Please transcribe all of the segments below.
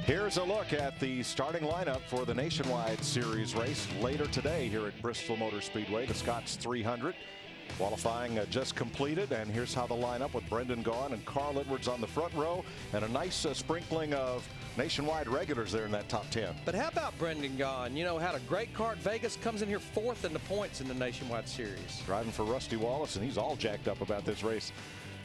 Here's a look at the starting lineup for the Nationwide Series race later today here at Bristol Motor Speedway. The Scots 300 qualifying just completed, and here's how the lineup with Brendan Gaughan and Carl Edwards on the front row, and a nice sprinkling of Nationwide regulars there in that top 10. But how about Brendan Gaughan? You know, had a great car at Vegas, comes in here fourth in the points in the Nationwide Series. Driving for Rusty Wallace, and he's all jacked up about this race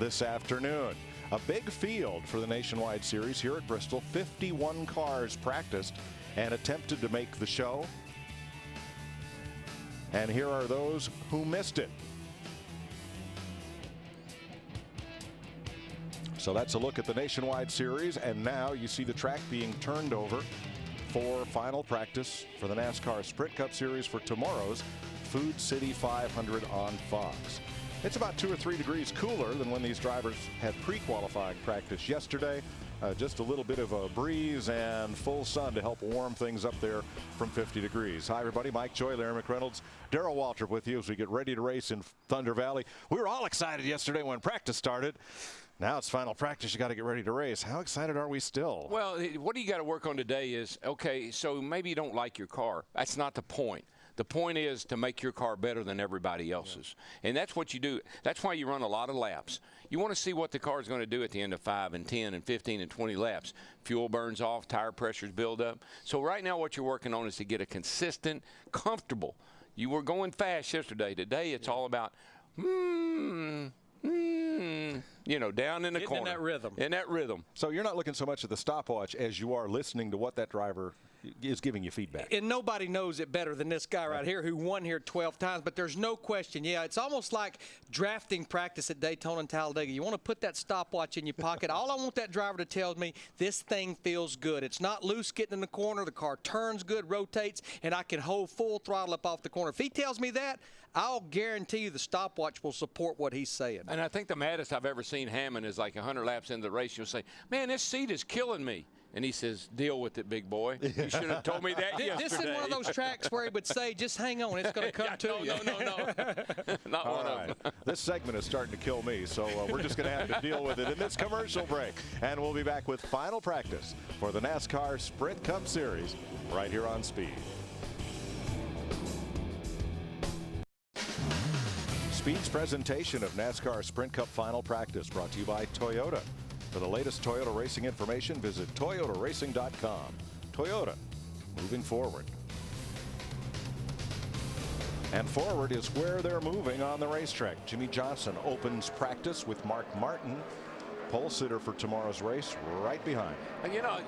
this afternoon. A big field for the Nationwide Series here at Bristol. 51 cars practiced and attempted to make the show. And here are those who missed it. So that's a look at the Nationwide Series, and now you see the track being turned over for final practice for the NASCAR Sprint Cup Series for tomorrow's Food City 500 on Fox. It's about 2 or 3 degrees cooler than when these drivers had pre-qualifying practice yesterday. Just a little bit of a breeze and full sun to help warm things up there from 50 degrees. Hi, everybody. Mike Joy, Larry McReynolds, Darrell Waltrip with you as we get ready to race in Thunder Valley. We were all excited yesterday when practice started. Now it's final practice. You got to get ready to race. How excited are we still? Well, what you got to work on today is, okay, so maybe you don't like your car. That's not the point. The point is to make your car better than everybody else's. Yeah. And that's what you do. That's why you run a lot of laps. You want to see what the car is going to do at the end of 5 and 10 and 15 and 20 laps. Fuel burns off, tire pressures build up. So right now what you're working on is to get a consistent, comfortable. You were going fast yesterday. Today it's all about, you know, down in the corner. In that rhythm. In that rhythm. So you're not looking so much at the stopwatch as you are listening to what that driver is giving you feedback. And nobody knows it better than this guy right here who won here 12 times, but there's no question. Yeah, it's almost like drafting practice at Daytona and Talladega. You want to put that stopwatch in your pocket. All I want that driver to tell me, this thing feels good. It's not loose getting in the corner. The car turns good, rotates, and I can hold full throttle up off the corner. If he tells me that, I'll guarantee you the stopwatch will support what he's saying. And I think the maddest I've ever seen Hammond is like 100 laps into the race. You'll say, man, this seat is killing me. And he says, deal with it, big boy. You should have told me that yesterday. This is one of those tracks where he would say, just hang on, it's going to come to you. No. Not All one right. of them. This segment is starting to kill me, so we're just going to have to deal with it in this commercial break. And we'll be back with final practice for the NASCAR Sprint Cup Series right here on Speed. Speed's presentation of NASCAR Sprint Cup Final Practice brought to you by Toyota. For the latest Toyota racing information, visit toyotaracing.com. Toyota, moving forward. And forward is where they're moving on the racetrack. Jimmy Johnson opens practice with Mark Martin, pole sitter for tomorrow's race, right behind. And you know,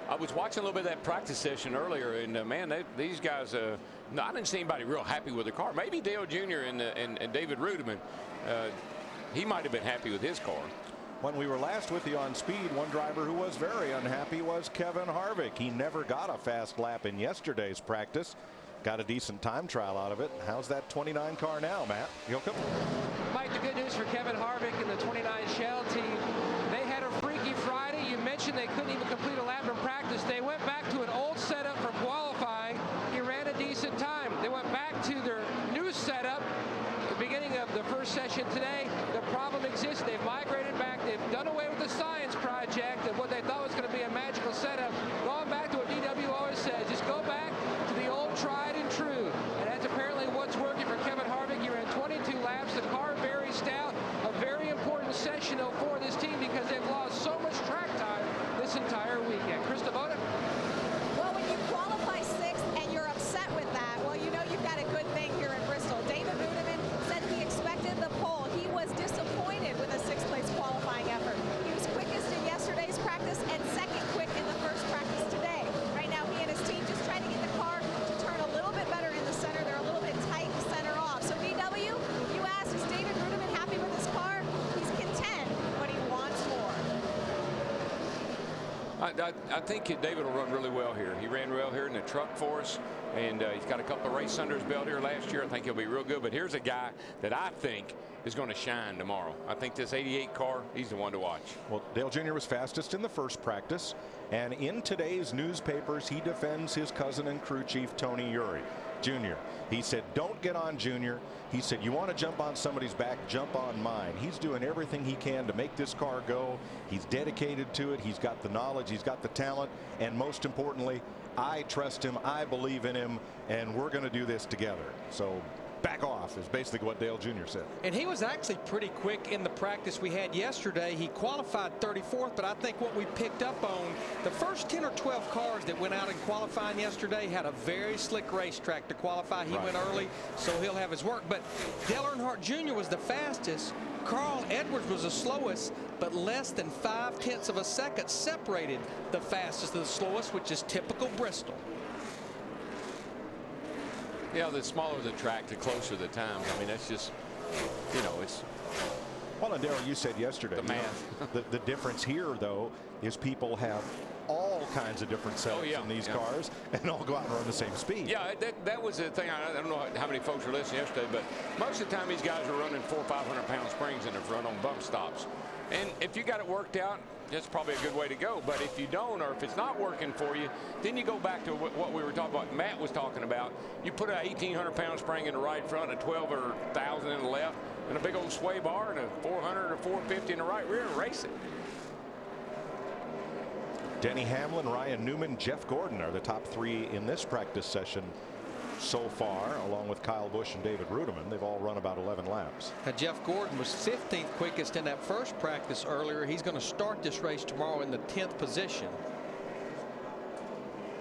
I was watching a little bit of that practice session earlier, and man, these guys, no, I didn't see anybody real happy with their car. Maybe Dale Jr. and David Rudiman, he might have been happy with his car. When we were last with you on Speed, one driver who was very unhappy was Kevin Harvick. He never got a fast lap in yesterday's practice. Got a decent time trial out of it. How's that 29 car now, Matt? Yoakum? Mike, the good news for Kevin Harvick and the 29 Shell team, they had a freaky Friday. You mentioned they couldn't even complete a lap in practice. They went back to an old setup for qualifying. He ran a decent time. They went back to their new setup at the beginning of the first session today. The problem exists. They've migrated back. They've done away with the science project of what they thought was going to be a magical setup. Gone back to what DW always says, just go back to the old tried and true. And that's apparently what's working for Kevin Harvick. He ran 22 laps. The car very stout. A very important session for this team because they've lost so much track time this entire weekend. Chris Devoda? Well, when you qualify sixth and you're upset with that, well, you know you've got a good thing here in Bristol. David Rudiman said he expected the pole. He was disappointed with a sixth-place qualifying effort. He was quickest in yesterday's practice and second quick in the first practice today. Right now, he and his team just trying to get the car to turn a little bit better in the center. They're a little bit tight center off. So DW, you asked, is David Rudiman happy with his car? He's content, but he wants more. I think David will run really well here. He ran well here in the truck for us, and he's got a couple of races under his belt here last year. I think he'll be real good. But here's a guy that I think is going to shine tomorrow. I think this 88 car, he's the one to watch. Well, Dale Jr. was fastest in the first practice, and in today's newspapers, he defends his cousin and crew chief, Tony Uri Jr. He said, don't get on Junior. He said, you want to jump on somebody's back, jump on mine. He's doing everything he can to make this car go. He's dedicated to it. He's got the knowledge. He's got the talent. And most importantly, I trust him. I believe in him. And we're going to do this together. So back off is basically what Dale Jr. said. And he was actually pretty quick in the practice we had yesterday. He qualified 34th, but I think what we picked up on, the first 10 or 12 cars that went out in qualifying yesterday had a very slick racetrack to qualify. He went early, so he'll have his work. But Dale Earnhardt Jr. was the fastest. Carl Edwards was the slowest, but less than 0.5 of a second separated the fastest to the slowest, which is typical Bristol. Yeah, the smaller the track, the closer the time. I mean, that's just, you know, it's. Well, and Darryl, you said yesterday, the math. The difference here, though, is people have all kinds of different setups in these cars and all go out and run the same speed. Yeah, that was the thing. I don't know how many folks were listening yesterday, but most of the time these guys are running 400 or 500 pound springs in the front on bump stops. And if you got it worked out, that's probably a good way to go. But if you don't, or if it's not working for you, then you go back to what we were talking about, Matt was talking about. You put a 1,800 pound spring in the right front, a 12 or 1,000 in the left, and a big old sway bar, and a 400 or 450 in the right rear, and race it. Denny Hamlin, Ryan Newman, Jeff Gordon are the top three in this practice session so far, along with Kyle Busch and David Rudiman. They've all run about 11 laps. Now, Jeff Gordon was 15th quickest in that first practice earlier. He's going to start this race tomorrow in the 10th position.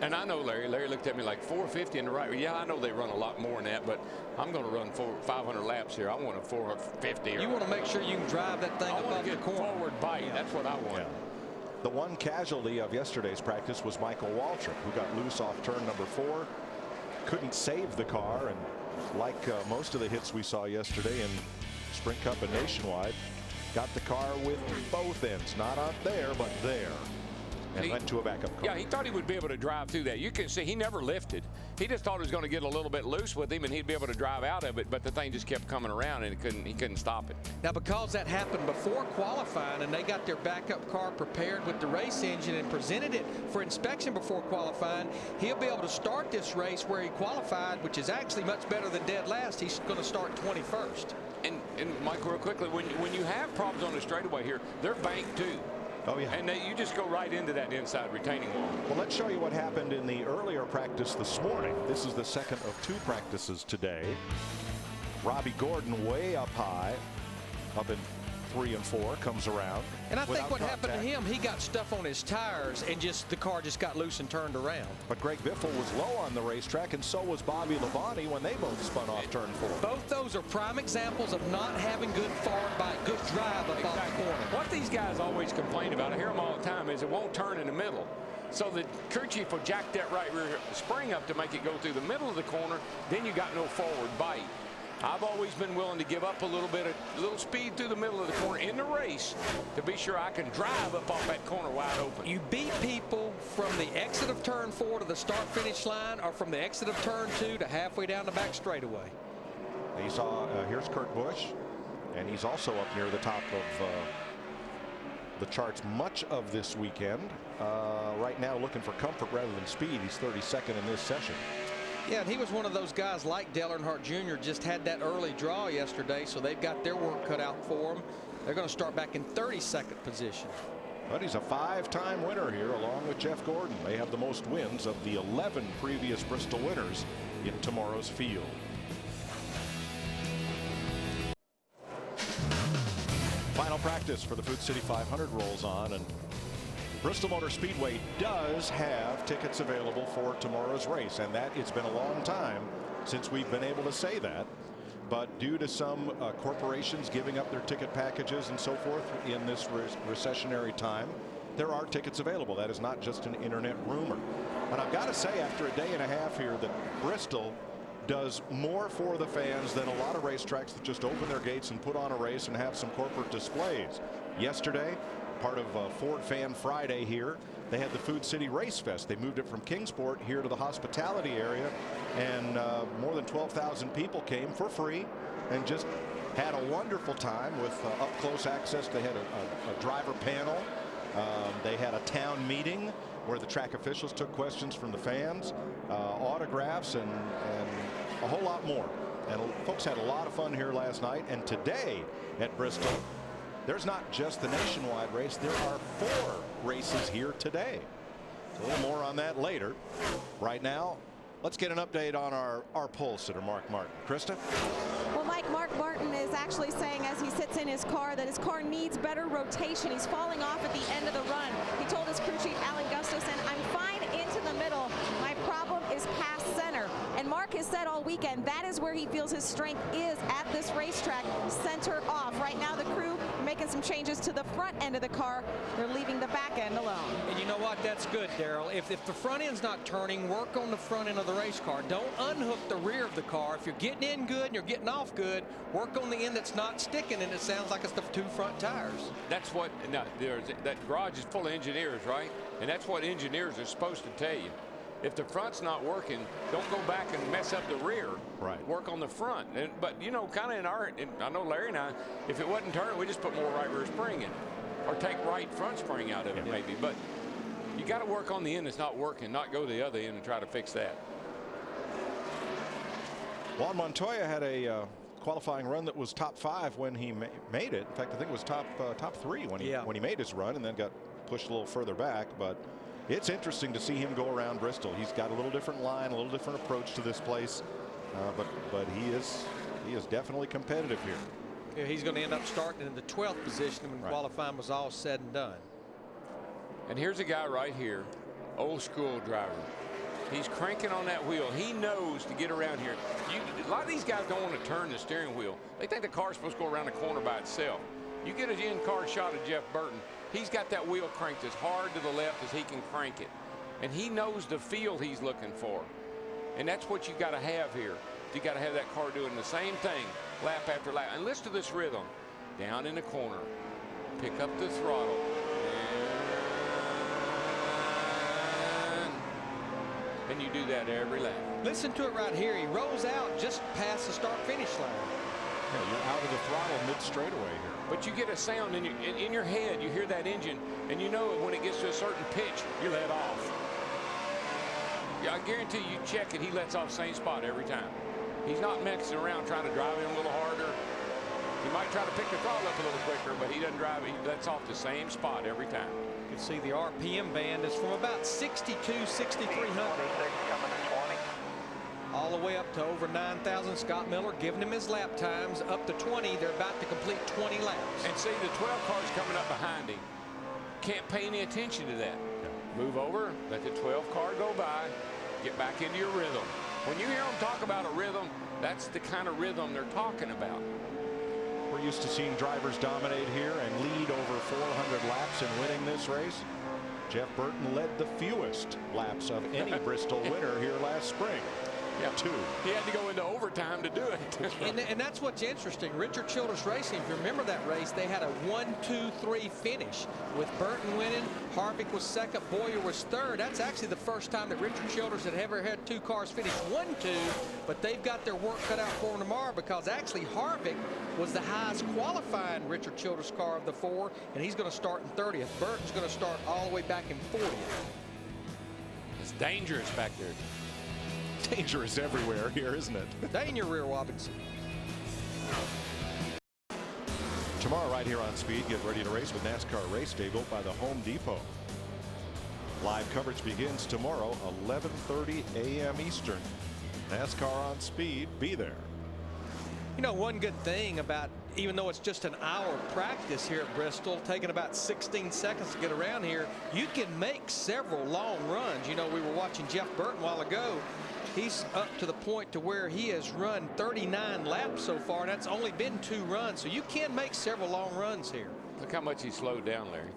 And I know Larry looked at me like 450 in the right. Yeah, I know they run a lot more than that, but I'm going to run 500 laps here. I want a 450. You want to make sure you can drive that thing above the corner. Forward bite. That's what I want. Yeah. The one casualty of yesterday's practice was Michael Waltrip, who got loose off turn number 4. Couldn't save the car, and like most of the hits we saw yesterday in Sprint Cup and Nationwide, got the car with both ends, not up there, but there, and went to a backup car. Yeah, he thought he would be able to drive through that. You can see he never lifted. He just thought it was going to get a little bit loose with him, and he'd be able to drive out of it, but the thing just kept coming around, and he couldn't stop it. Now, because that happened before qualifying, and they got their backup car prepared with the race engine and presented it for inspection before qualifying, he'll be able to start this race where he qualified, which is actually much better than dead last. He's going to start 21st. And Mike, real quickly, when you have problems on the straightaway here, they're banked too. Oh, yeah. And you just go right into that inside retaining wall. Well, let's show you what happened in the earlier practice this morning. This is the second of 2 practices today. Robbie Gordon way up high, up in 3 and 4, comes around. And I think what happened to him, he got stuff on his tires, and the car just got loose and turned around. But Greg Biffle was low on the racetrack, and so was Bobby Labonte when they both spun off turn 4. Both those are prime examples of not having good forward bite, good drive up off the corner. What these guys always complain about, I hear them all the time, is it won't turn in the middle. So the crew chief will jack that right rear spring up to make it go through the middle of the corner. Then you got no forward bite. I've always been willing to give up a little speed through the middle of the corner in the race to be sure I can drive up off that corner wide open. You beat people from the exit of turn 4 to the start-finish line, or from the exit of turn 2 to halfway down the back straightaway. You saw here's Kurt Busch, and he's also up near the top of the charts much of this weekend. Right now looking for comfort rather than speed. He's 32nd in this session. Yeah, and he was one of those guys like Dale Earnhardt Jr. just had that early draw yesterday, so they've got their work cut out for him. They're going to start back in 32nd position. But he's a 5-time winner here along with Jeff Gordon. They have the most wins of the 11 previous Bristol winners in tomorrow's field. Final practice for the Food City 500 rolls on, and Bristol Motor Speedway does have tickets available for tomorrow's race, and that it's been a long time since we've been able to say that. But due to some corporations giving up their ticket packages and so forth in this recessionary time, there are tickets available. That is not just an internet rumor. And I've got to say, after a day and a half here, that Bristol does more for the fans than a lot of racetracks that just open their gates and put on a race and have some corporate displays. Yesterday, part of Ford Fan Friday here, they had the Food City Race Fest. They moved it from Kingsport here to the hospitality area, and more than 12,000 people came for free and just had a wonderful time with up-close access. They had a driver panel. They had a town meeting where the track officials took questions from the fans, autographs, and a whole lot more. And folks had a lot of fun here last night. And today at Bristol, there's not just the nationwide race. There are 4 races here today. A little more on that later. Right now, let's get an update on our pole sitter, Mark Martin. Krista? Well, Mike, Mark Martin is actually saying as he sits in his car that his car needs better rotation. He's falling off at the end of the run. He told his crew chief, Alan Gustafson, I'm fine into the middle. My problem is past center. And Mark has said all weekend that is where he feels his strength is at this racetrack, center off. Right now, the crew making some changes to the front end of the car. They're leaving the back end alone. And you know what? That's good, Daryl. If the front end's not turning, work on the front end of the race car. Don't unhook the rear of the car. If you're getting in good and you're getting off good, work on the end that's not sticking, and it sounds like it's the 2 front tires. That's what, now, that garage is full of engineers, right? And that's what engineers are supposed to tell you. If the front's not working, don't go back and mess up the rear. Right. Work on the front. But, you know, kind of I know Larry and I, if it wasn't turning, we just put more right rear spring in. Or take right front spring out of it, maybe. But you got to work on the end that's not working, not go to the other end and try to fix that. Juan Montoya had a qualifying run that was top 5 when he made it. In fact, I think it was top 3 when he made his run, and then got pushed a little further back. But it's interesting to see him go around Bristol. He's got a little different line, a little different approach to this place, but he is definitely competitive here. Yeah, he's going to end up starting in the 12th position when qualifying was all said and done. And here's a guy right here, old school driver. He's cranking on that wheel. He knows to get around here. A lot of these guys don't want to turn the steering wheel. They think the car's supposed to go around the corner by itself. You get an in-car shot of Jeff Burton. He's got that wheel cranked as hard to the left as he can crank it. And he knows the feel he's looking for. And that's what you got to have here. You got to have that car doing the same thing lap after lap. And listen to this rhythm. Down in the corner. Pick up the throttle. And you do that every lap. Listen to it right here. He rolls out just past the start-finish line. Yeah, you're out of the throttle mid-straightaway here. But you get a sound in your head. You hear that engine, and you know when it gets to a certain pitch, you let off. Yeah, I guarantee you check it, he lets off same spot every time. He's not messing around trying to drive in a little harder. He might try to pick the throttle up a little quicker, but he doesn't drive it. He lets off the same spot every time. You can see the RPM band is from about 62, 6,300. All the way up to over 9,000. Scott Miller giving him his lap times up to 20. They're about to complete 20 laps. And see the 12 cars coming up behind him. Can't pay any attention to that. Move over, let the 12 car go by, get back into your rhythm. When you hear them talk about a rhythm, that's the kind of rhythm they're talking about. We're used to seeing drivers dominate here and lead over 400 laps in winning this race. Jeff Burton led the fewest laps of any Bristol winner here last spring. Yeah, 2. He had to go into overtime to do it. and that's what's interesting. Richard Childress Racing, if you remember that race, they had a 1-2-3 finish with Burton winning. Harvick was second. Boyer was third. That's actually the first time that Richard Childress had ever had 2 cars finish 1-2. But they've got their work cut out for them tomorrow, because actually Harvick was the highest qualifying Richard Childress car of the 4, and he's going to start in 30th. Burton's going to start all the way back in 40th. It's dangerous back there. Dangerous everywhere here, isn't it? Stay in your rear, Wobbins. Tomorrow right here on Speed, get ready to race with NASCAR Race Day built by the Home Depot. Live coverage begins tomorrow, 11:30 a.m. Eastern. NASCAR on Speed, be there. You know, one good thing about, even though it's just an hour practice here at Bristol, taking about 16 seconds to get around here, you can make several long runs. You know, we were watching Jeff Burton a while ago. He's up to the point to where he has run 39 laps so far, and that's only been 2 runs. So you can make several long runs here. Look how much he slowed down, Larry.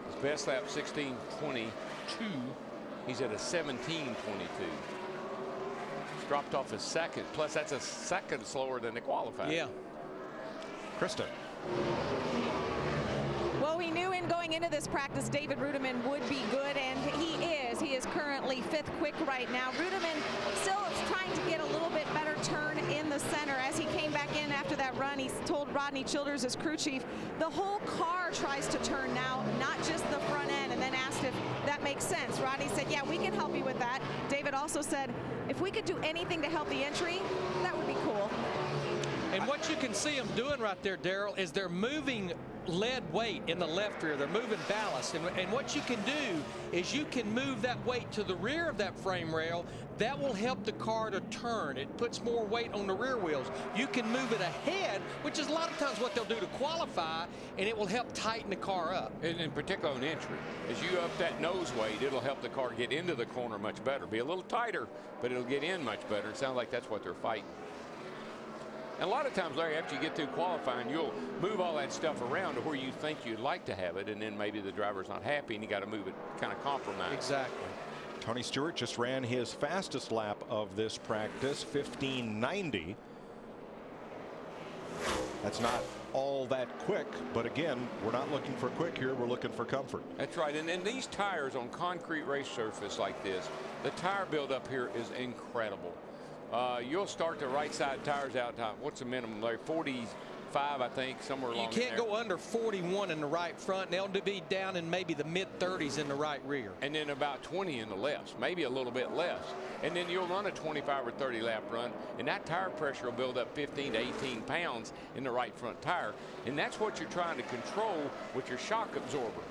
His best lap, 16:22. He's at a 17:22. He's dropped off a second. Plus, that's a second slower than the qualifying. Yeah. Krista. Well, we knew in going into this practice David Rudiman would be good, and he is. He is currently 5th quick right now. Rudiman still is trying to get a little bit better turn in the the center. As he came back in after that run, he told Rodney Childers, his crew chief, the whole car tries to turn now, not just the front end, and then asked if that makes sense. Rodney said, yeah, we can help you with that. David also said, if we could do anything to help the entry, that would be cool. And what you can see them doing right there, Daryl, is they're moving lead weight in the left rear. They're moving ballast. And what you can do is you can move that weight to the rear of that frame rail. That will help the car to turn. It puts more weight on the rear wheels. You can move it ahead, which is a lot of times what they'll do to qualify, and it will help tighten the car up. And in particular on entry, as you up that nose weight, it'll help the car get into the corner much better. Be a little tighter, but it'll get in much better. It sounds like that's what they're fighting. And a lot of times, Larry, after you get through qualifying, you'll move all that stuff around to where you think you'd like to have it, and then maybe the driver's not happy, and you got to move it kind of compromise. Exactly. Tony Stewart just ran his fastest lap of this practice, 15:90. That's not all that quick, but again, we're not looking for quick here. We're looking for comfort. That's right. And these tires on concrete race surface like this, the tire buildup here is incredible. You'll start the right side tires out. What's the minimum, Larry? 45, I think, somewhere along there. You can't go under 41 in the right front. They'll be down in maybe the mid-30s in the right rear. And then about 20 in the lefts, maybe a little bit less. And then you'll run a 25 or 30 lap run, and that tire pressure will build up 15 to 18 pounds in the right front tire. And that's what you're trying to control with your shock absorber.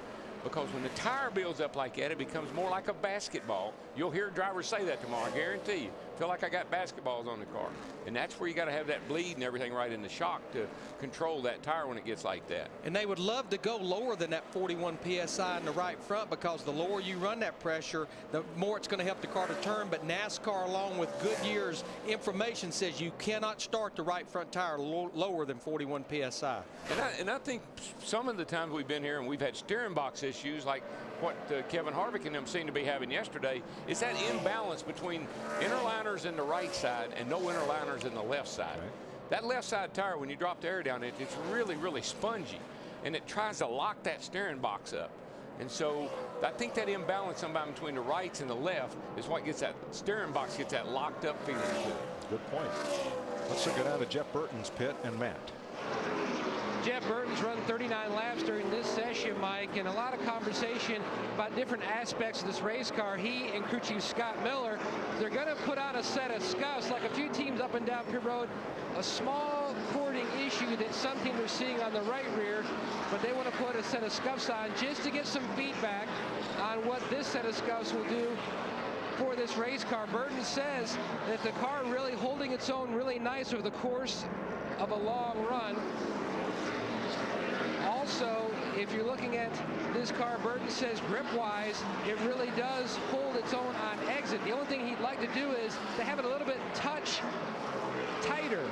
Because when the tire builds up like that, it becomes more like a basketball. You'll hear drivers say that tomorrow, I guarantee you. Feel like I got basketballs on the car. And that's where you got to have that bleed and everything right in the shock to control that tire when it gets like that. And they would love to go lower than that 41 PSI in the right front, because the lower you run that pressure, the more it's going to help the car to turn. But NASCAR, along with Goodyear's information, says you cannot start the right front tire lower than 41 PSI. And I think some of the times we've been here and we've had steering box issues like what Kevin Harvick and them seem to be having yesterday, is that imbalance between interliners in the right side and no interliners in the left side. Right. That left side tire, when you drop the air down it, it's really, really spongy, and it tries to lock that steering box up. And so I think that imbalance sometime between the rights and the left is what gets that steering box, gets that locked up feeling to it. Good point. Let's go down to Jeff Burton's pit and Matt. Jeff Burton's run 39 laps during this session, Mike, and a lot of conversation about different aspects of this race car. He and crew chief Scott Miller, they're going to put out a set of scuffs like a few teams up and down pit road. A small cording issue that some teams are seeing on the right rear, but they want to put a set of scuffs on just to get some feedback on what this set of scuffs will do for this race car. Burton says that the car really holding its own really nice over the course of a long run. Also, if you're looking at this car, Burton says grip-wise, it really does hold its own on exit. The only thing he'd like to do is to have it a little bit touch tighter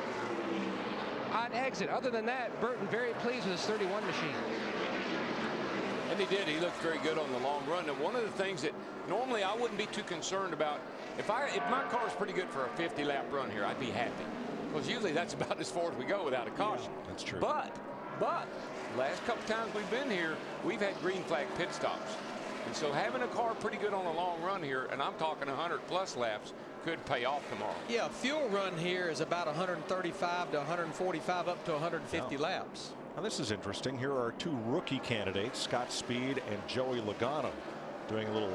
on exit. Other than that, Burton very pleased with his 31 machine. And he did. He looked very good on the long run. And one of the things that normally I wouldn't be too concerned about, if my car's pretty good for a 50-lap run here, I'd be happy. Because usually that's about as far as we go without a caution. Yeah, that's true. But last couple times we've been here, we've had green flag pit stops. And so having a car pretty good on a long run here, and I'm talking 100+ laps, could pay off tomorrow. Yeah, fuel run here is about 135 to 145 up to 150 laps. Now this is interesting. Here are two rookie candidates, Scott Speed and Joey Logano, doing a little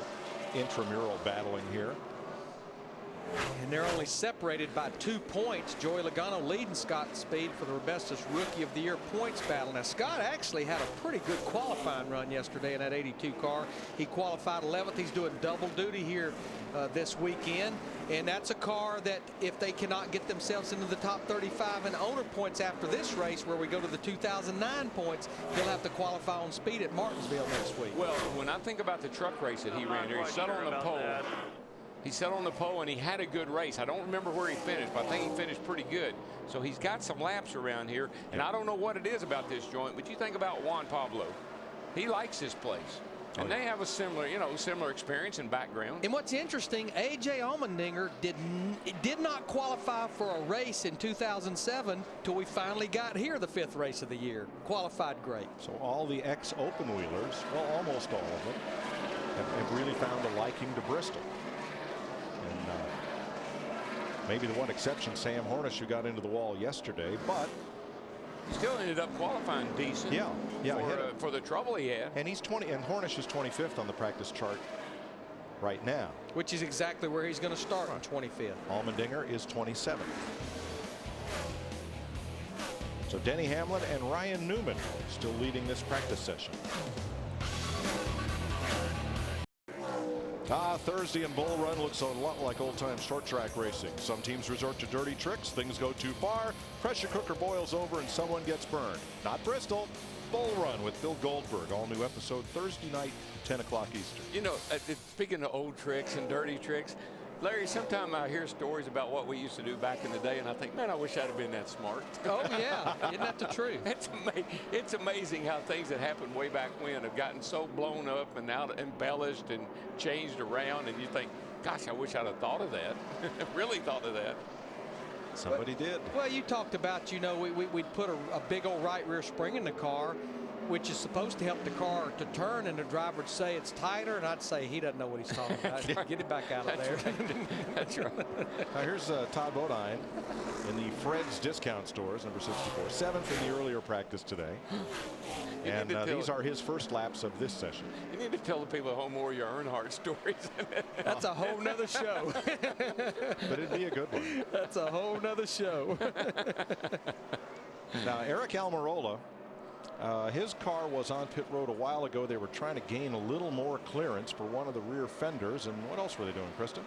intramural battling here. And they're only separated by 2 points. Joey Logano leading Scott Speed for the bestest Rookie of the Year points battle. Now, Scott actually had a pretty good qualifying run yesterday in that 82 car. He qualified 11th. He's doing double duty here this weekend. And that's a car that if they cannot get themselves into the top 35 in owner points after this race, where we go to the 2009 points, he'll have to qualify on speed at Martinsville next week. Well, when I think about the truck race that he ran here, he sat on the pole. He sat on the pole and he had a good race. I don't remember where he finished, but I think he finished pretty good. So he's got some laps around here, and I don't know what it is about this joint, but you think about Juan Pablo. He likes this place. And they have a similar, similar experience and background. And what's interesting, A.J. Allmendinger did not qualify for a race in 2007 till we finally got here, the 5th race of the year. Qualified great. So all the ex-open wheelers, well, almost all of them, have really found a liking to Bristol. And Maybe the one exception, Sam Hornish, who got into the wall yesterday, but still ended up qualifying decent. Yeah, for the trouble he had. And he's 20, and Hornish is 25th on the practice chart right now. Which is exactly where he's going to start on 25th. Allmendinger is 27th. So Denny Hamlin and Ryan Newman still leading this practice session. Thursday in Bull Run looks a lot like old-time short track racing. Some teams resort to dirty tricks, things go too far, pressure cooker boils over, and someone gets burned. Not Bristol. Bull Run with Bill Goldberg. All new episode Thursday night, 10 o'clock Eastern. You know, speaking of old tricks and dirty tricks, Larry, sometimes I hear stories about what we used to do back in the day, and I think, man, I wish I'd have been that smart. Oh, yeah. Isn't that the truth? It's amazing how things that happened way back when have gotten so blown up and now embellished and changed around, and you think, gosh, I wish I'd have thought of that. Really thought of that. Somebody did. Well, you talked about, you know, we'd put a big old right rear spring in the car, which is supposed to help the car to turn, and the driver would say it's tighter, and I'd say he doesn't know what he's talking about. Get it back out of there. Right. That's right. Now here's Todd Bodine in the Fred's Discount Stores, number 64, 7th in the earlier practice today. And these are his first laps of this session. You need to tell the people at home more of your Earnhardt stories. That's a whole nother show. But it'd be a good one. That's a whole nother show. Now Eric Almirola, his car was on pit road a while ago. They were trying to gain a little more clearance for one of the rear fenders. And what else were they doing, Krista?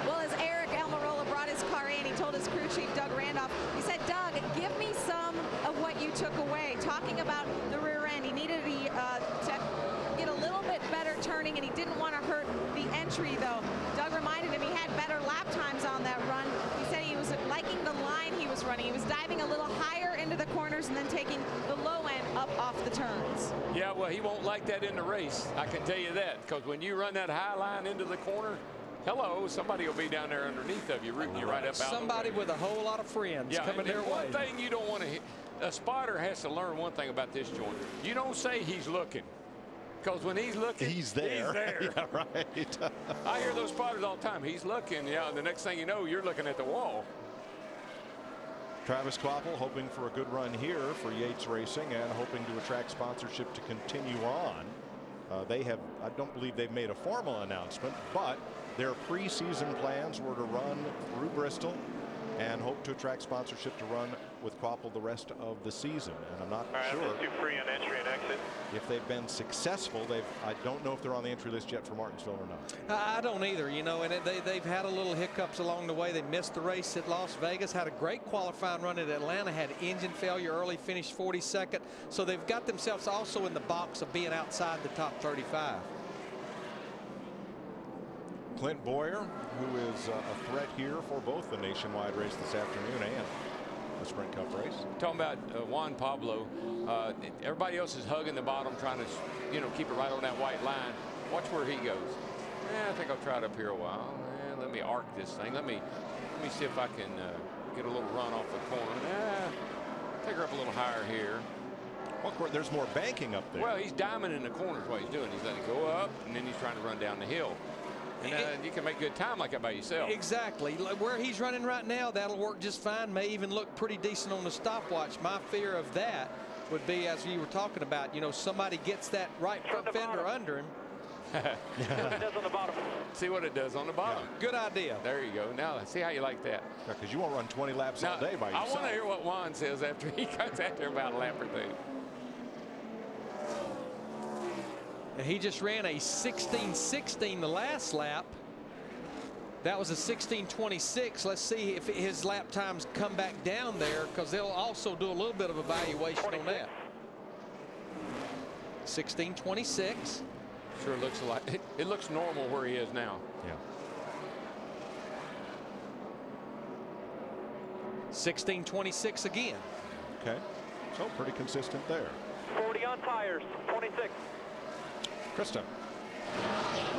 Well, as Eric Almirola brought his car in, he told his crew chief, Doug Randolph, he said, Doug, give me some of what you took away. Talking about the rear end, he needed to get a little bit better turning, and he didn't want to hurt the entry, though. Doug reminded him he had better lap times on that run. He said he was liking the line he was running. He was diving a little higher into the corners and then taking the low end up off the turns. Yeah, well, he won't like that in the race. I can tell you that, because when you run that high line into the corner, hello, somebody will be down there underneath of you, rooting you right up out. Somebody with a whole lot of friends coming their way. One thing you don't want to, a spotter has to learn one thing about this joint. You don't say he's looking, because when he's looking, he's there. He's there. Yeah, right. I hear those spotters all the time. He's looking, yeah, and the next thing you know, you're looking at the wall. Travis Kvapil hoping for a good run here for Yates Racing and hoping to attract sponsorship to continue on. They have, I don't believe they've made a formal announcement, but their preseason plans were to run through Bristol and hope to attract sponsorship to run with Kvapil the rest of the season. And I'm not sure free on entry and exit. if they've been successful. I don't know if they're on the entry list yet for Martinsville or not. I don't either, you know, and they've had a little hiccups along the way. They missed the race at Las Vegas, had a great qualifying run at Atlanta, had engine failure early, finished 42nd. So they've got themselves also in the box of being outside the top 35. Clint Boyer, who is a threat here for both the nationwide race this afternoon and the Sprint Cup race. Talking about Juan Pablo, everybody else is hugging the bottom, trying to, you know, keep it right on that white line. Watch where he goes. I think I'll try it up here a while. Let me arc this thing. Let me see if I can get a little run off the corner. Take her up a little higher here. Well, there's more banking up there. Well, he's diamond in the corners. What he's doing, he's letting it go up, and then he's trying to run down the hill. And you can make good time like that by yourself. Exactly. Where he's running right now, that'll work just fine. May even look pretty decent on the stopwatch. My fear of that would be, as you were talking about, you know, somebody gets that right front fender under him. See what it does on the bottom. See what it does on the bottom. Yeah. Good idea. There you go. Now, see how you like that. Because you won't run 20 laps now, all day by yourself. I want to hear what Juan says after he comes after about a lap or two. And he just ran a 16:16 the last lap. That was a 16:26. Let's see if his lap times come back down there, because they'll also do a little bit of evaluation on that. 16:26. Sure looks like it looks normal where he is now. Yeah. 16:26 again. Okay. So pretty consistent there. 40 on tires, 26. Krista.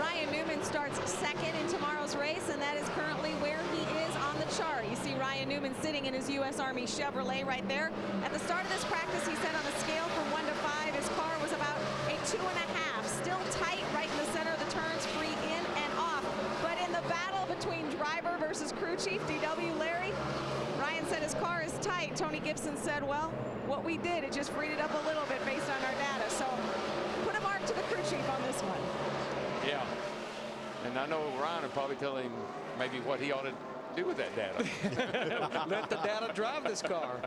Ryan Newman starts second in tomorrow's race, and that is currently where he is on the chart. You see Ryan Newman sitting in his U.S. Army Chevrolet right there. At the start of this practice, he said on a scale from 1 to 5, his car was about a 2.5. Still tight right in the center of the turns, free in and off. But in the battle between between driver versus crew chief, DW Larry. Ryan said his car is tight. Tony Gibson said, well, what we did, it just freed it up a little bit based on our data. So put a mark to the crew chief on this one. Yeah. And I know Ryan would probably tell him maybe what he ought to do with that data. Let the data drive this car.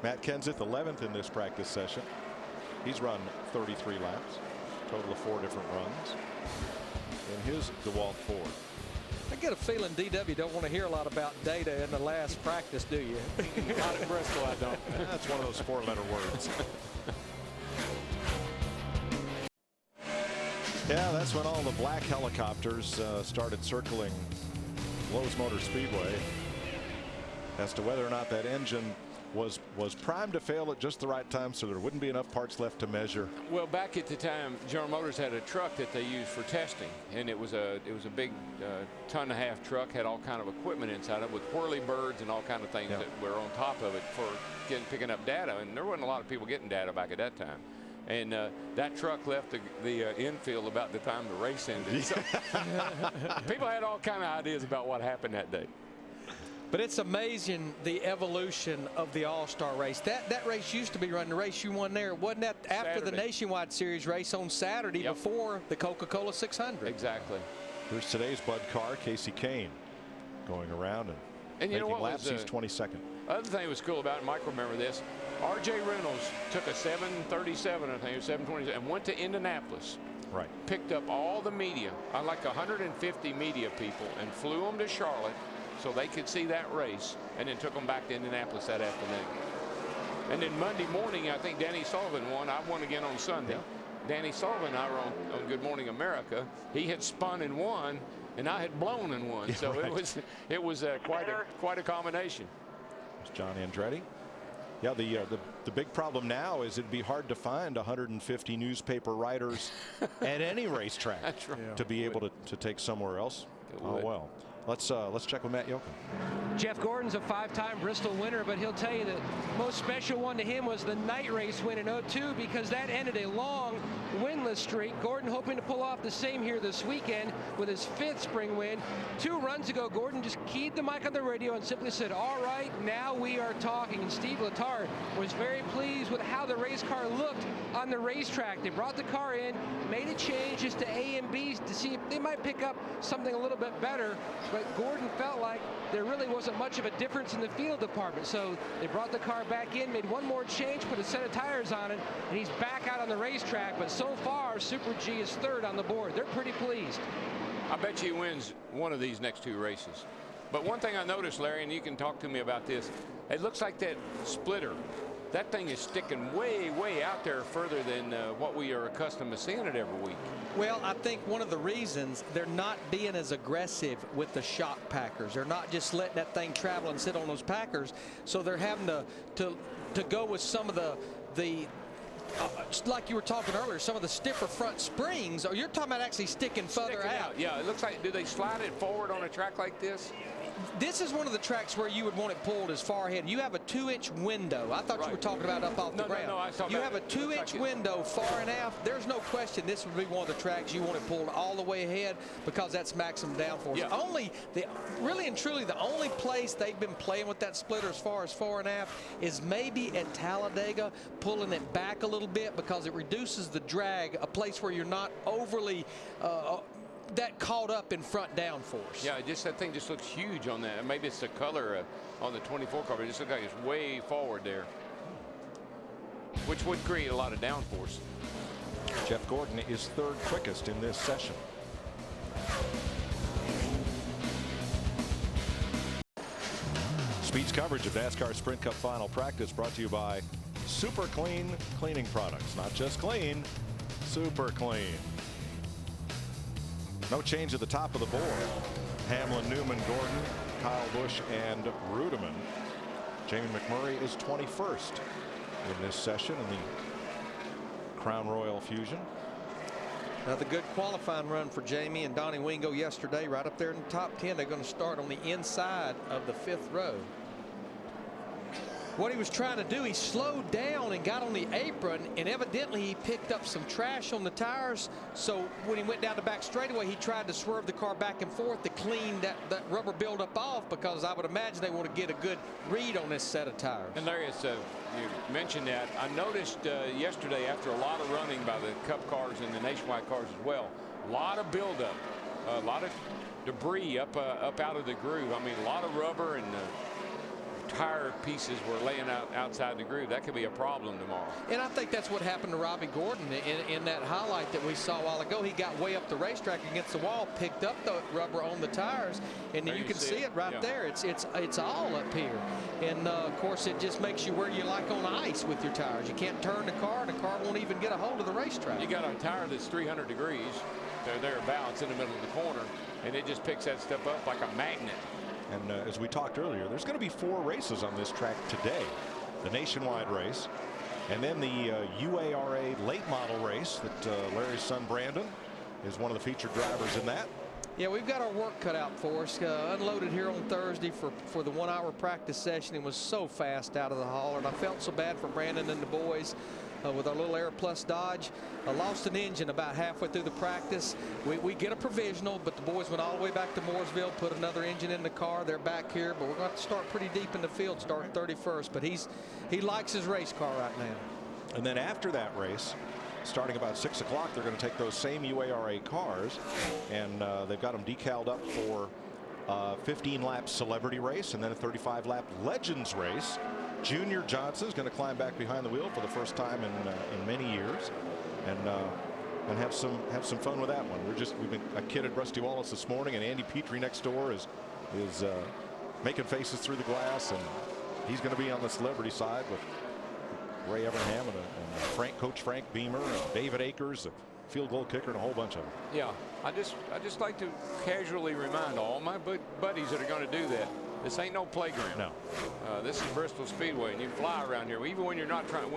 Matt Kenseth, 11th in this practice session. He's run 33 laps, total of 4 different runs in his DeWalt Ford. I get a feeling DW don't want to hear a lot about data in the last practice, do you? Not at Bristol, I don't. That's one of those 4-letter words. Yeah, that's when all the black helicopters started circling Lowe's Motor Speedway as to whether or not that engine was primed to fail at just the right time, so there wouldn't be enough parts left to measure. Well, back at the time, General Motors had a truck that they used for testing, and it was a big 1.5-ton truck, had all kind of equipment inside it with whirly birds and all kind of things that were on top of it for picking up data, and there wasn't a lot of people getting data back at that time. And that truck left the infield about the time the race ended. So people had all kind of ideas about what happened that day. But it's amazing the evolution of the All-Star race. That race used to be run. The race you won there, wasn't that after Saturday. The Nationwide Series race on Saturday before the Coca-Cola 600? Exactly. Here's today's Bud Carr, Casey Kane, going around and you know making what laps. He's 22nd. Other thing that was cool about it, Mike remember this, R.J. Reynolds took a 737, I think, or 727, and went to Indianapolis. Right. Picked up all the media, like 150 media people, and flew them to Charlotte so they could see that race, and then took them back to Indianapolis that afternoon. And then Monday morning, I think Danny Sullivan won. I won again on Sunday. Yeah. Danny Sullivan and I were on Good Morning America. He had spun and won, and I had blown and won. Yeah, so right. it was quite a combination. It's John Andretti. Yeah, the big problem now is it'd be hard to find 150 newspaper writers at any racetrack to be able to take somewhere else. Oh well. Let's check with Matt Yoakum. Jeff Gordon's a 5-time Bristol winner, but he'll tell you that most special one to him was the night race win in 02 because that ended a long winless streak. Gordon hoping to pull off the same here this weekend with his 5th spring win. 2 runs ago, Gordon just keyed the mic on the radio and simply said, all right, now we are talking. And Steve Letarte was very pleased with how the race car looked on the racetrack. They brought the car in, made a change just to A and B to see if they might pick up something a little bit better. But Gordon felt like there really wasn't much of a difference in the field department. So they brought the car back in, made one more change, put a set of tires on it, and he's back out on the racetrack. But so far, Super G is 3rd on the board. They're pretty pleased. I bet you he wins one of these next 2 races. But one thing I noticed, Larry, and you can talk to me about this, it looks like that splitter, that thing is sticking way, way out there further than what we are accustomed to seeing it every week. Well, I think one of the reasons they're not being as aggressive with the shock packers. They're not just letting that thing travel and sit on those packers. So they're having to go with some of the like you were talking earlier, some of the stiffer front springs. Or you're talking about actually sticking further out. Yeah, it looks like, do they slide it forward on a track like this? This is one of the tracks where you would want it pulled as far ahead. You have a 2-inch window. I thought you were talking about up off the ground. No, you have a 2-inch window far and aft. There's no question this would be one of the tracks you want it pulled all the way ahead because that's maximum downforce. Yeah. Really and truly, the only place they've been playing with that splitter as far as fore and aft is maybe at Talladega, pulling it back a little bit because it reduces the drag, a place where you're not overly that caught up in front downforce. Yeah, that thing just looks huge on that. Maybe it's the color on the 24 car, but it just looks like it's way forward there, which would create a lot of downforce. Jeff Gordon is 3rd quickest in this session. Speed's coverage of NASCAR Sprint Cup Final Practice brought to you by Super Clean Cleaning Products. Not just clean, super clean. No change at the top of the board. Hamlin, Newman, Gordon, Kyle Busch, and Rudeman. Jamie McMurray is 21st in this session in the Crown Royal Fusion. Another good qualifying run for Jamie and Donnie Wingo yesterday, right up there in the top 10. They're going to start on the inside of the 5th row. What he was trying to do, he slowed down and got on the apron, and evidently he picked up some trash on the tires. So when he went down the back straightaway, he tried to swerve the car back and forth to clean that rubber buildup off, because I would imagine they want to get a good read on this set of tires. And Larry, you mentioned that. I noticed yesterday, after a lot of running by the Cup cars and the Nationwide cars as well, a lot of buildup, a lot of debris up out of the groove. I mean, a lot of rubber and tire pieces were laying out outside the groove. That could be a problem tomorrow. And I think that's what happened to Robbie Gordon in that highlight that we saw a while ago. He got way up the racetrack against the wall, picked up the rubber on the tires, and then you can see it right there. It's all up here. And of course, it just makes you where you like on ice with your tires. You can't turn the car, and the car won't even get a hold of the racetrack. You got a tire that's 300 degrees. They're thereabouts in the middle of the corner, and it just picks that stuff up like a magnet. And as we talked earlier, there's going to be 4 races on this track today. The Nationwide race, and then the UARA late model race that Larry's son Brandon is one of the featured drivers in that. Yeah, we've got our work cut out for us. Unloaded here on Thursday for the 1-hour practice session. It was so fast out of the hauler, and I felt so bad for Brandon and the boys. With our little Aero Plus Dodge, lost an engine about halfway through the practice. We get a provisional, but the boys went all the way back to Mooresville, put another engine in the car. They're back here, but we're going to start pretty deep in the field, starting 31st. But he likes his race car right now. And then after that race, starting about 6 o'clock, they're going to take those same UARA cars, and they've got them decaled up for 15-lap celebrity race, and then a 35-lap legends race. Junior Johnson is going to climb back behind the wheel for the first time in many years, and have some fun with that one. I kidded Rusty Wallace this morning, and Andy Petrie next door is making faces through the glass, and he's going to be on the celebrity side with Ray Evernham and Coach Frank Beamer and David Akers, a field goal kicker, and a whole bunch of them. Yeah, I just like to casually remind all my buddies that are going to do that. This ain't no playground. No. This is Bristol Speedway, and you fly around here. Even when you're not trying,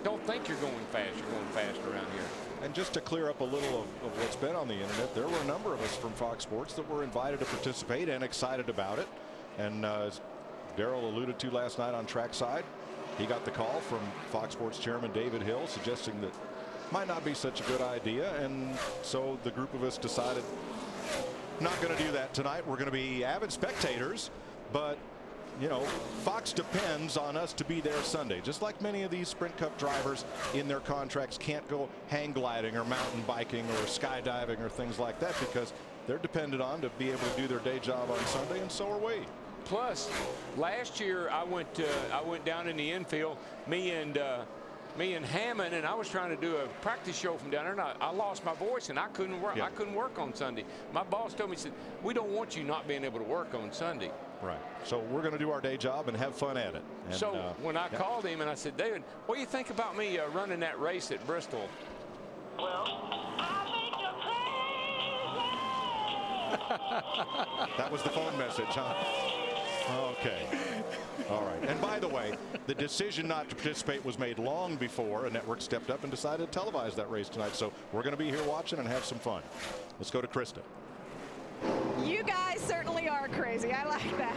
don't think you're going fast, you're going fast around here. And just to clear up a little of what's been on the internet, there were a number of us from Fox Sports that were invited to participate and excited about it. And as Darrell alluded to last night on trackside, he got the call from Fox Sports chairman David Hill suggesting that might not be such a good idea. And so the group of us decided not going to do that tonight. We're going to be avid spectators. But, you know, Fox depends on us to be there Sunday, just like many of these Sprint Cup drivers in their contracts can't go hang gliding or mountain biking or skydiving or things like that, because they're dependent on to be able to do their day job on Sunday, and so are we. Plus, last year I went down in the infield, me and Hammond, and I was trying to do a practice show from down there, and I lost my voice, and I couldn't work. Yeah. I couldn't work on Sunday. My boss told me, he said, "We don't want you not being able to work on Sunday." Right. So we're going to do our day job and have fun at it. And, so when I called him and I said, "David, what do you think about me running that race at Bristol?" Well, that was the phone message, huh? Okay. All right. And by the way, the decision not to participate was made long before a network stepped up and decided to televise that race tonight. So we're going to be here watching and have some fun. Let's go to Krista. You guys certainly are crazy. I like that.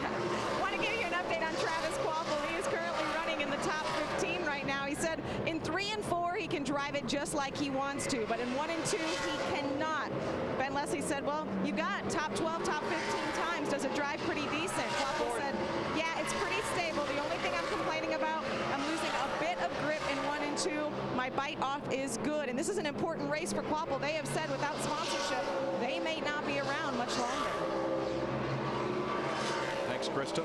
Want to give you an update on Travis Quaffle. He is currently running in the top 15 right now. He said in 3 and 4 he can drive it just like he wants to, but in 1 and 2 he cannot. Ben Leslie said, well, you got top 12, top 15 times. Does it drive pretty decent? Quaffle said, yeah, it's pretty stable. The only thing I'm complaining about, I'm losing a bit of grip in 1 and 2. My bite off is good. And this is an important race for Quaffle. They have said without sponsorship, they may not be around much longer. Thanks, Krista.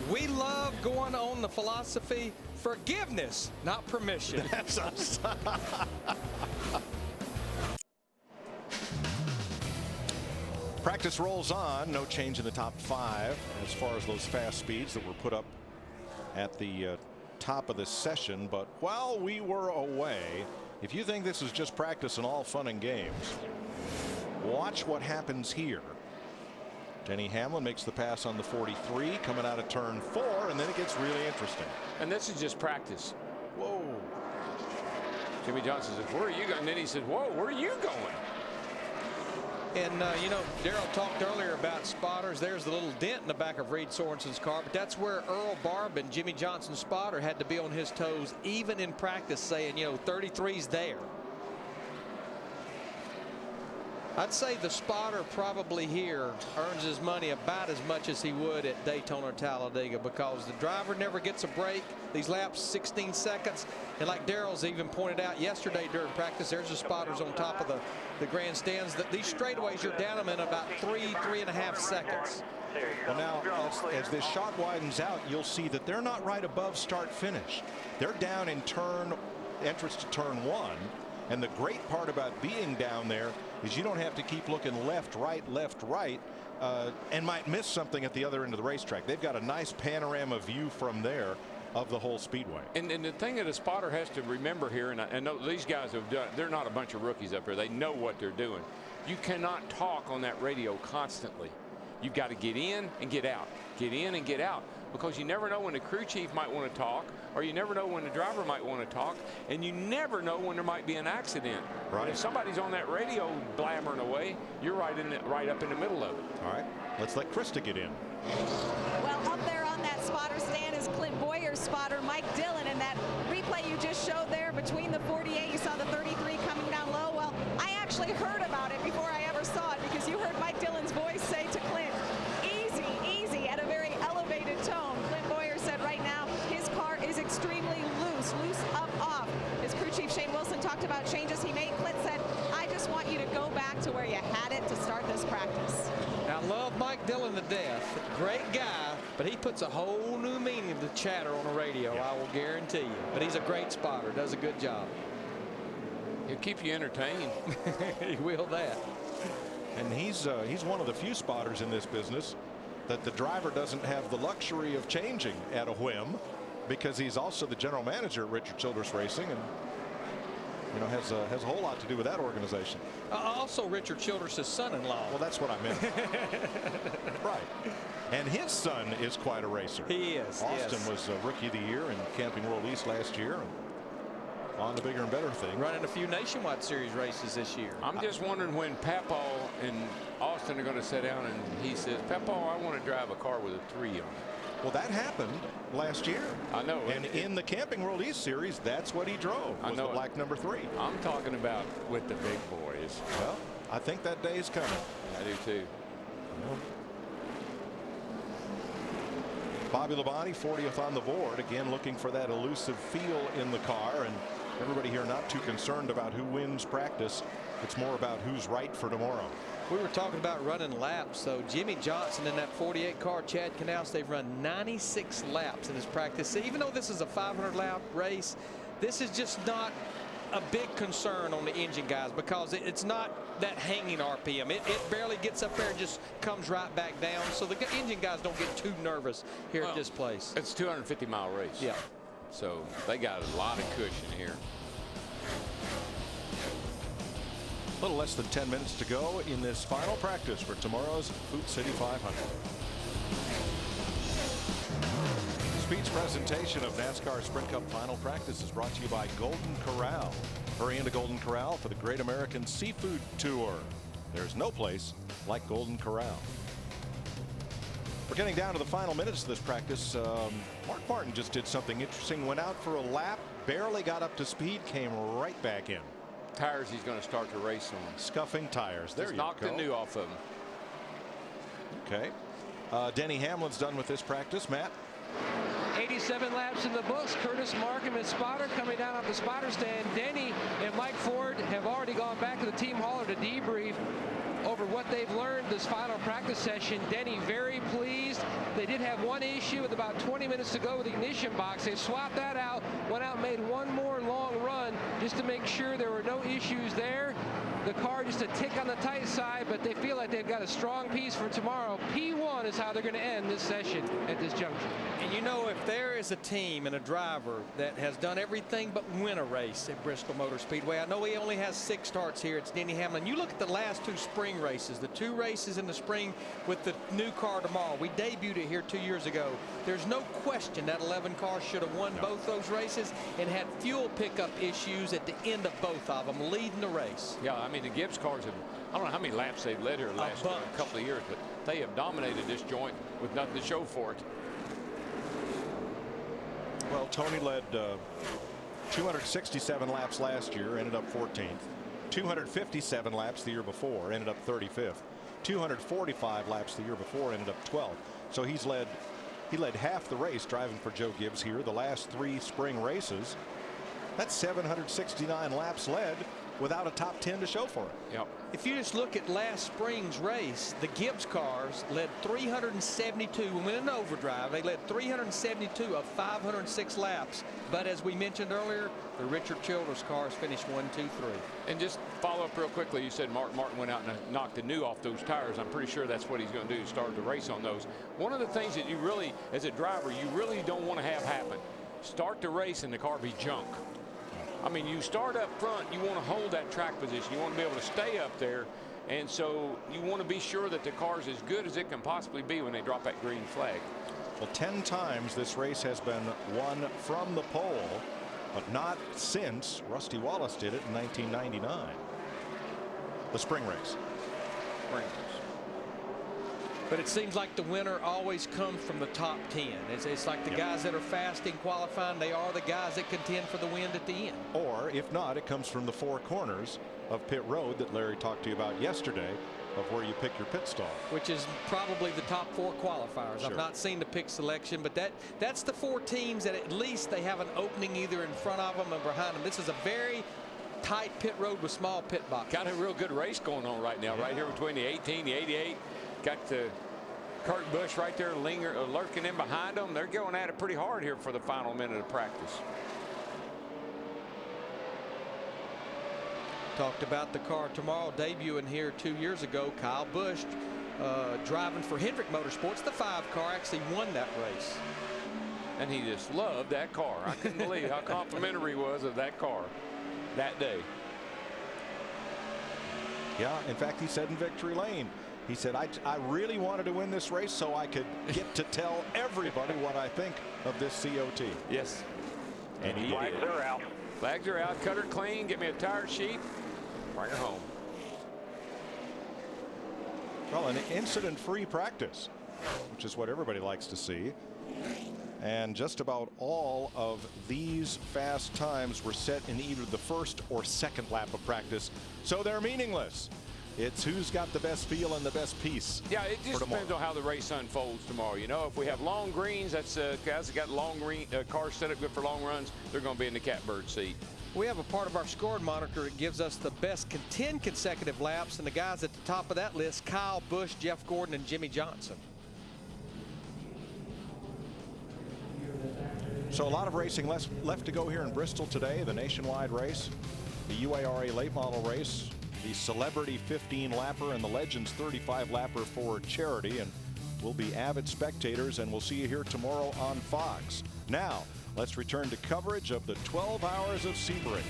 We love going on the philosophy, forgiveness, not permission. That's us. Practice rolls on. No change in the top 5 as far as those fast speeds that were put up at the top of the session. But while we were away, if you think this is just practice and all fun and games, watch what happens here. Denny Hamlin makes the pass on the 43 coming out of turn 4, and then it gets really interesting. And this is just practice. Whoa. Jimmy Johnson says, "Where are you going?" And then he said, "Whoa, where are you going?" And, you know, Darrell talked earlier about spotters. There's the little dent in the back of Reed Sorensen's car, but that's where Earl Barb, Jimmy Johnson's spotter, had to be on his toes, even in practice, saying, you know, 33's there. I'd say the spotter probably here earns his money about as much as he would at Daytona or Talladega, because the driver never gets a break. These laps, 16 seconds. And like Darrell's even pointed out yesterday during practice, there's the spotters on top of the grandstands. That these straightaways, you're down them in about 3.5 seconds. Well, now, as this shot widens out, you'll see that they're not right above start finish. They're down in entrance to turn 1. And the great part about being down there is you don't have to keep looking left, right, and might miss something at the other end of the racetrack. They've got a nice panorama view from there of the whole speedway. And the thing that a spotter has to remember here, and I know these guys have done, they're not a bunch of rookies up here. They know what they're doing. You cannot talk on that radio constantly. You've got to get in and get out, get in and get out, because you never know when the crew chief might want to talk, or you never know when the driver might want to talk, and you never know when there might be an accident. Right. And if somebody's on that radio blabbering away, you're right up in the middle of it. All right, let's let Krista get in. Well, up there on that spotter stand is Clint Boyer's spotter, Mike Dillon, and that replay you just showed there between the 48, you saw the 33 coming down low. Well, I actually heard about it before I ever saw it, because you heard Mike Dillon's voice say to Clint, easy, easy, at a very elevated tone. Clint Boyer said right now his car is extremely loose up off. His crew chief Shane Wilson talked about changes he made. Clint said, I just want you to go back to where you had it to start this practice. I love Mike Dillon to death. Great guy, but he puts a whole new meaning to chatter on the radio, I will guarantee you. But he's a great spotter, does a good job. He'll keep you entertained. He will that. And he's one of the few spotters in this business that the driver doesn't have the luxury of changing at a whim, because he's also the general manager at Richard Childress Racing, and you know has a whole lot to do with that organization. Also Richard Childress' son-in-law. Well, that's what I meant. Right. And his son is quite a racer. He is. Austin yes. was Rookie of the Year in Camping World East last year. And on to bigger and better things. Running a few Nationwide Series races this year. I'm just wondering when Papaw and Austin are going to sit down and he says, Papaw, I want to drive a car with a 3 on it. Well, that happened last year. I know. And in the Camping World East Series, that's what he drove, was the black number 3. I'm talking about with the big boys. Well, I think that day is coming. I do too. Bobby Labonte, 40th on the board, again looking for that elusive feel in the car, and everybody here not too concerned about who wins practice. It's more about who's right for tomorrow. We were talking about running laps. So Jimmy Johnson in that 48 car, Chad Knaus, they've run 96 laps in his practice. Even though this is a 500 lap race, this is just not a big concern on the engine guys, because it's not that hanging RPM. It barely gets up there and just comes right back down. So the engine guys don't get too nervous here at this place. It's a 250-mile race. Yeah. So they got a lot of cushion here. A little less than 10 minutes to go in this final practice for tomorrow's Food City 500. Speed's presentation of NASCAR Sprint Cup Final Practice is brought to you by Golden Corral. Hurry into Golden Corral for the Great American Seafood Tour. There's no place like Golden Corral. We're getting down to the final minutes of this practice. Mark Martin just did something interesting. Went out for a lap, barely got up to speed, came right back in. Tires he's going to start the race on. Scuffing tires. There you go. Knocked the new off of him. Okay. Denny Hamlin's done with this practice. Matt? 87 laps in the books. Curtis Markham and spotter coming down off the spotter stand. Denny and Mike Ford have already gone back to the team hauler to debrief over what they've learned this final practice session. Denny very pleased. They did have one issue with about 20 minutes to go with the ignition box. They swapped that out, went out and made one more long run just to make sure there were no issues there. The car just a tick on the tight side, but they feel like they've got a strong piece for tomorrow. P1 is how they're going to end this session at this junction. And you know, if there is a team and a driver that has done everything but win a race at Bristol Motor Speedway, I know he only has 6 starts here. It's Denny Hamlin. You look at the last 2 spring races. races, the 2 races in the spring with the new car tomorrow. We debuted it here 2 years ago. There's no question that 11 cars should have won both those races and had fuel pickup issues at the end of both of them, leading the race. Yeah, I mean, the Gibbs cars have, I don't know how many laps they've led here the last couple of years, but they have dominated this joint with nothing to show for it. Well, Tony led 267 laps last year, ended up 14th. 257 laps the year before, ended up 35th. 245 laps the year before, ended up 12th. So he led half the race driving for Joe Gibbs here. The last 3 spring races, that's 769 laps led without a top 10 to show for it. Yep. If you just look at last spring's race, the Gibbs cars led 372. We went into overdrive. They led 372 of 506 laps. But as we mentioned earlier, the Richard Childress cars finished 1, 2, 3. And just follow up real quickly, you said Mark Martin went out and knocked the new off those tires. I'm pretty sure that's what he's going to do to start the race on those. One of the things that you really, as a driver, you really don't want to have happen. Start the race and the car be junk. I mean, you start up front, you want to hold that track position. You want to be able to stay up there. And so you want to be sure that the car's as good as it can possibly be when they drop that green flag. Well, 10 times this race has been won from the pole, but not since Rusty Wallace did it in 1999. The spring race. But it seems like the winner always comes from the top 10. It's like the guys that are fast in qualifying, they are the guys that contend for the win at the end. Or if not, it comes from the 4 corners of pit road that Larry talked to you about yesterday, of where you pick your pit stall. Which is probably the top 4 qualifiers. Sure. I've not seen the pick selection, but that's the 4 teams that at least they have an opening either in front of them or behind them. This is a very tight pit road with small pit boxes. Got a real good race going on right now, right here between the 18, the 88. Got the Kurt Busch right there lurking in behind them. They're going at it pretty hard here for the final minute of practice. Talked about the car tomorrow debuting here 2 years ago. Kyle Busch driving for Hendrick Motorsports. The 5 car actually won that race. And he just loved that car. I couldn't believe how complimentary he was of that car that day. Yeah, in fact, he said in victory lane, he said, I really wanted to win this race so I could get to tell everybody what I think of this COT. Yes. And he Flags did. are out. Flags are out. Cut her clean. Get me a tire sheet. Bring her home. Well, an incident-free practice, which is what everybody likes to see. And just about all of these fast times were set in either the first or second lap of practice, so they're meaningless. It's who's got the best feel and the best piece. Yeah, it just depends on how the race unfolds tomorrow. You know, if we have long greens, that's guys that got long green cars set up good for long runs, they're going to be in the catbird seat. We have a part of our scoring monitor that gives us the best 10 consecutive laps, and the guys at the top of that list, Kyle Busch, Jeff Gordon, and Jimmy Johnson. So a lot of racing left to go here in Bristol today. The nationwide race, the UARA late model race, the Celebrity 15-lapper, and the Legends 35-lapper for charity. And we'll be avid spectators, and we'll see you here tomorrow on Fox. Now, let's return to coverage of the 12 hours of Sebring.